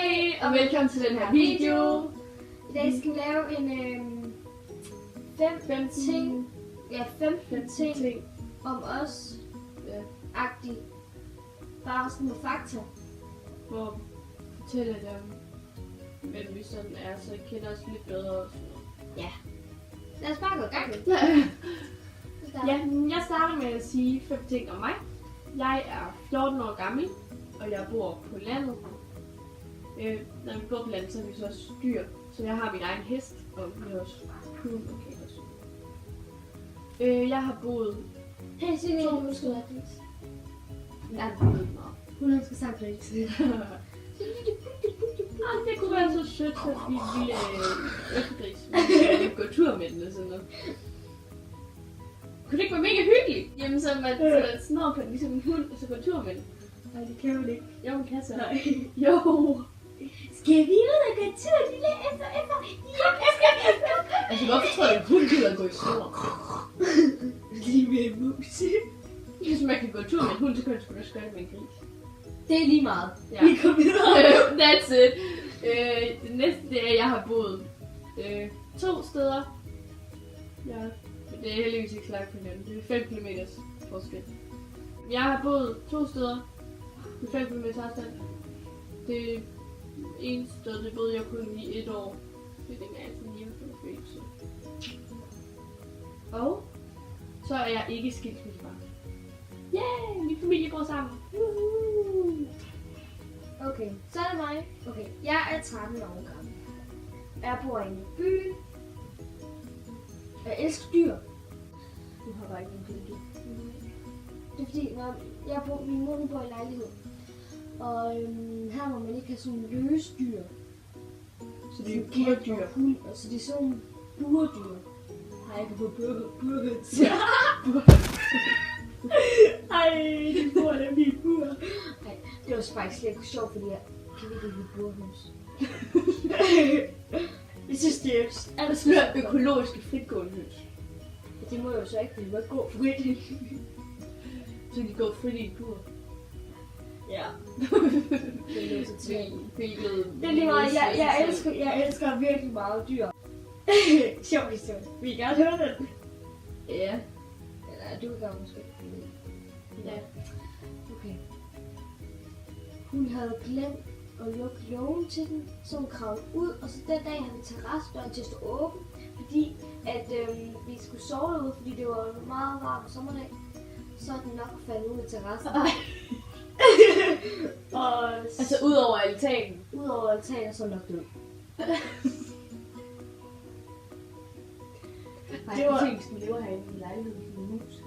Hej og velkommen til den her video. I dag skal vi lave en 15 ting om os. Agtig. Bare sådan med fakta. Hvor fortæller dem, hvem vi sådan er, så I kender os lidt bedre og sådan noget. Ja. Lad os bare gå i gang. Ja, jeg starter med at sige 5 ting om mig. Jeg er 14 år gammel, og jeg bor på landet. Når vi bor på landet, så er vi så også dyr. Så jeg har min egen hest, og vi har også hund og katte og sådan. Jeg har boet... Hey, sig lige, hun skal være gris. Jeg har boet meget. Hun skal sagt gris. Det kunne være så sødt, så vi ville eftergris. Vi ville gå tur med den og sådan noget. Kunne det ikke være mega hyggeligt? Jamen så man sætter snor på den, ligesom en hund, og så går tur med den. Nej, det kan hun ikke. Jo, hun kan så. Nej. Jo. Skal vi ud og gå tur, lille efter? Altså, hvorfor tror jeg, at hun gider at gå i snor? Lige med en mus. Hvis man kan gå tur med en hund, så kan man sgu da også gøre det med en gris. Det er lige meget. Ja. Vi går videre. That's it. Det næste, det er, at jeg har boet 2 steder. Ja. Men det er heldigvis ikke langt på hinanden. Det er 5 km forskel. Jeg har boet 2 steder med 5 km afstand. Det ene sted, det boede jeg kun i 1 år. Det er dengang jeg sådan hjemme på følelse. Og så er jeg ikke skilsmissebarn. Yeah, min familie bor sammen. Okay, så er det mig. Okay, jeg er 13 år gammel. Jeg bor inde i byen. Jeg elsker dyr. Du har bare ikke nogen dyr. Det er fordi, når min mor bor i lejlighed. Og her må man ikke have sådan løse dyr. Så det er Sådan kat burdyr. og hund, og så det er sådan burdyr. Nej, jeg kan få burhøns. Ja. Ej, det bor der min bur. Ej, det var faktisk lidt sjovt, fordi jeg kan ikke lide burhøns. Jeg synes, det er Det er økologiske fritgående høns. det må jo så ikke, fordi det må ikke gå frit. Så de går frit i et bur. Ja. Det er så til. Hvilket... Det er lige meget, jeg elsker virkelig meget dyr. Sjov historie. Vi kan gerne høre den. Ja. Eller du kan måske. Ja. Okay. Hun havde glemt at lukke lågen til den, så hun kravlede ud, og så den dag havde terrassedøren til at stå åben, fordi at vi skulle sove derude, fordi det var meget varmt sommerdag, så er den nok faldet ud af terrassen. Og Altså ud over altanen. ud over altanen, så nok død. Det var ting, som lever herinde i lejligheden som en mus.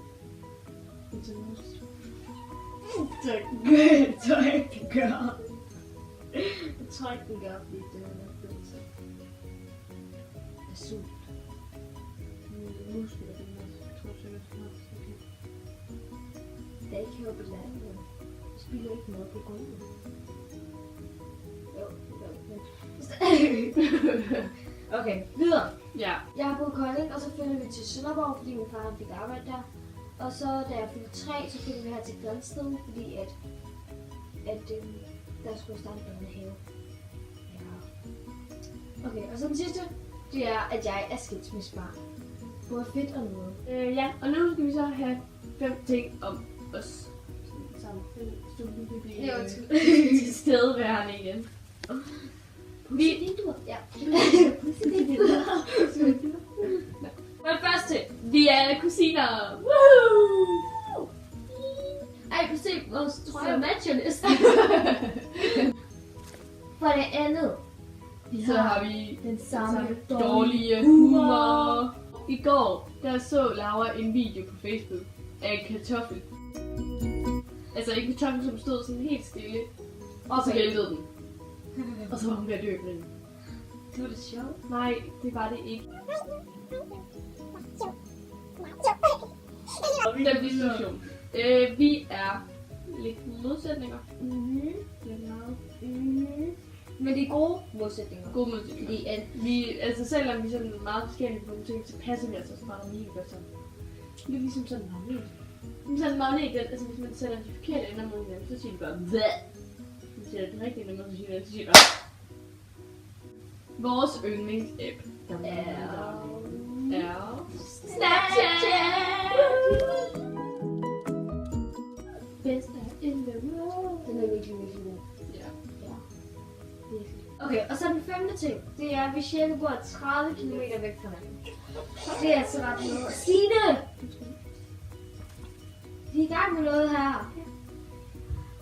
Det er en mus. Det tror jeg ikke, den gør. Jeg tror ikke, den gør, fordi det er nok død, så. Jeg er sult. Mus eller den der, tror jeg okay. Det er ikke heroppe i lejligheden. Jeg spiller ikke noget på gulvet. Jo, okay, videre. Ja. Jeg har boet i Kolding, og så flyttede vi til Sønderborg, fordi min far fik arbejde der. Og så da jeg fyldte 3, så flyttede vi her til Grænsted, fordi at der skulle starte en børnehave. Ja. Okay, og så den sidste, det er, at jeg er skilsmissebarn. Både fedt og noget. Ja, og nu skal vi så have 5 ting om os. Sammen. Så du kan blive til stedværende igen. Ja. Men først til, vi er kusiner. Woohoo! Ej, du se, vores trøjer matcher næsten. For det andet, Så har vi den samme dårlige humor. I går, der så Laura en video på Facebook af en kartoffel. Altså en kartoffel, som stod sådan helt stille. Og så væltede den. Og så var hun ved at dø med den. Det var det sjovt. Nej, det var det ikke. Den diskussion. Vi er lidt modsætninger. Lidt meget. Men det er gode modsætninger. Gode modsætninger. Fordi at Altså selvom vi er sådan meget forskellige på nogle ting, så passer vi altså bare mega godt sammen. Det er ligesom sådan en magnet. Sådan en magnet, altså hvis man sætter de forkerte ender mod hinanden, så siger de bare hvad. Hvis man sætter den rigtige ender mod hinanden, så siger de bare Vores yndlingsapp er Snapchat! Best app in the world. Den er virkelig god. Ja. Okay, og så den femte ting, det er, at vi cirka bor 30 km væk fra hinanden. Det er altså ret noget. Stine! Vi er i gang med noget her.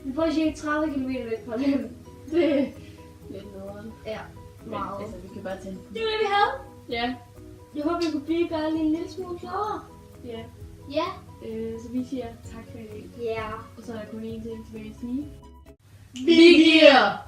Vi bor cirka 30 km væk fra hinanden. Det er lidt nederen. Ja, meget. Altså, vi kan bare tage. Det var det, vi havde. Ja. Jeg håber, vi kunne blive bare lige en lille smule klogere. Ja. Ja. Så vi siger tak for i dag. Ja. Og så er der kun én ting tilbage at sige. Vi giver!